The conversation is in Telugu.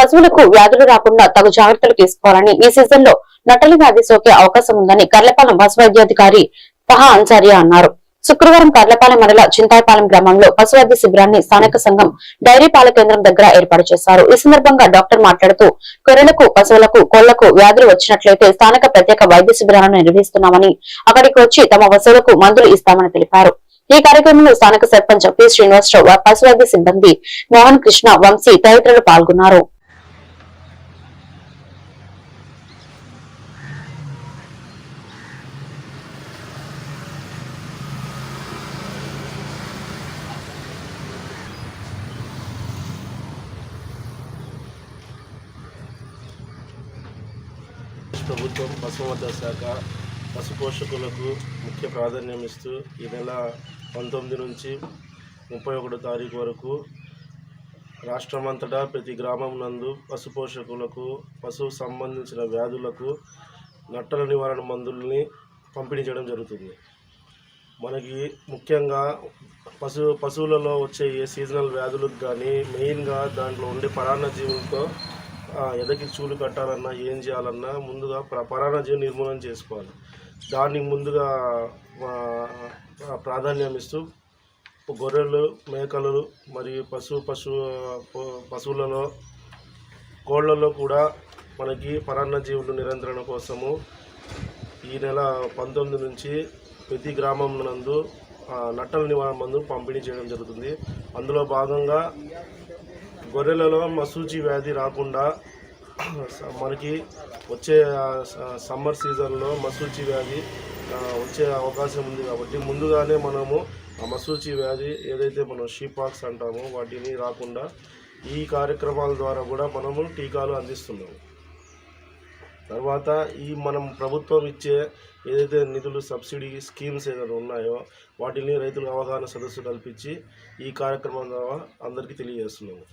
పశువులకు వ్యాధులు రాకుండా తగు జాగ్రత్తలు తీసుకోవాలని ఈ సీజన్ లో నట్టలి వ్యాధి సోకే అవకాశం ఉందని కర్లపాలెం పశువైద్యాధికారి తహా అన్సారియా అన్నారు. శుక్రవారం కర్లపాలెం మండల చింతాయపాలెం గ్రామంలో పశువైద్య శిబిరాన్ని స్థానిక సంఘం డైరీ పాల కేంద్రం దగ్గర ఏర్పాటు చేశారు. ఈ సందర్భంగా డాక్టర్ మాట్లాడుతూ గొర్రెలకు, పశువులకు, కోళ్లకు వ్యాధులు వచ్చినట్లయితే స్థానిక ప్రత్యేక వైద్య శిబిరాలను నిర్వహిస్తున్నామని, అక్కడికి వచ్చి తమ పశువులకు మందులు ఇస్తామని తెలిపారు. ఈ కార్యక్రమంలో స్థానిక సర్పంచ్ పి శ్రీనివాసరావు, పశువైద్య సిబ్బంది మోహన్ కృష్ణ, వంశీ తదితరులు పాల్గొన్నారు. ప్రభుత్వం పశుసంవర్ధక శాఖ పశు పోషకులకు ముఖ్య ప్రాధాన్యం ఇస్తూ ఈ నెల 19 నుంచి 31 తారీఖు వరకు రాష్ట్రమంతటా ప్రతి గ్రామం నందు పశు పోషకులకు పశువు సంబంధించిన వ్యాధులకు నట్టల నివారణ మందుల్ని పంపిణీ చేయడం జరుగుతుంది. మనకి ముఖ్యంగా పశువులలో వచ్చే ఏ సీజనల్ వ్యాధులకు కానీ మెయిన్గా దాంట్లో ఉండే పరాన్న జీవులతో ఎదకి చూలు కట్టాలన్నా ఏం చేయాలన్నా ముందుగా పరాన్నజీవి నిర్మూలన చేసుకోవాలి. దానికి ముందుగా ప్రాధాన్యం ఇస్తూ గొర్రెలు, మేకలు మరియు పశువులలో కోళ్లలో కూడా మనకి పరాన్నజీవులు నియంత్రణ కోసము ఈ నెల 19 నుంచి ప్రతి గ్రామం నందు నట్టల నివారణ మందు పంపిణీ చేయడం జరుగుతుంది. అందులో భాగంగా గొర్రెలలో మసూచి వ్యాధి రాకుండా మనకి వచ్చే సమ్మర్ సీజన్లో మసూచి వ్యాధి వచ్చే అవకాశం ఉంది కాబట్టి ముందుగానే మనము ఆ మసూచి వ్యాధి ఏదైతే మనం షీపాక్స్ అంటామో వాటిని రాకుండా ఈ కార్యక్రమాల ద్వారా కూడా మనము టీకాలు అందిస్తున్నాము. తర్వాత మనం ప్రభుత్వం ఇచ్చే ఏదైతే నిధులు, సబ్సిడీ స్కీమ్స్ ఏదైనా ఉన్నాయో వాటిని రైతులకు అవగాహన సదస్సు కల్పించి ఈ కార్యక్రమం ద్వారా అందరికీ తెలియజేస్తున్నాము.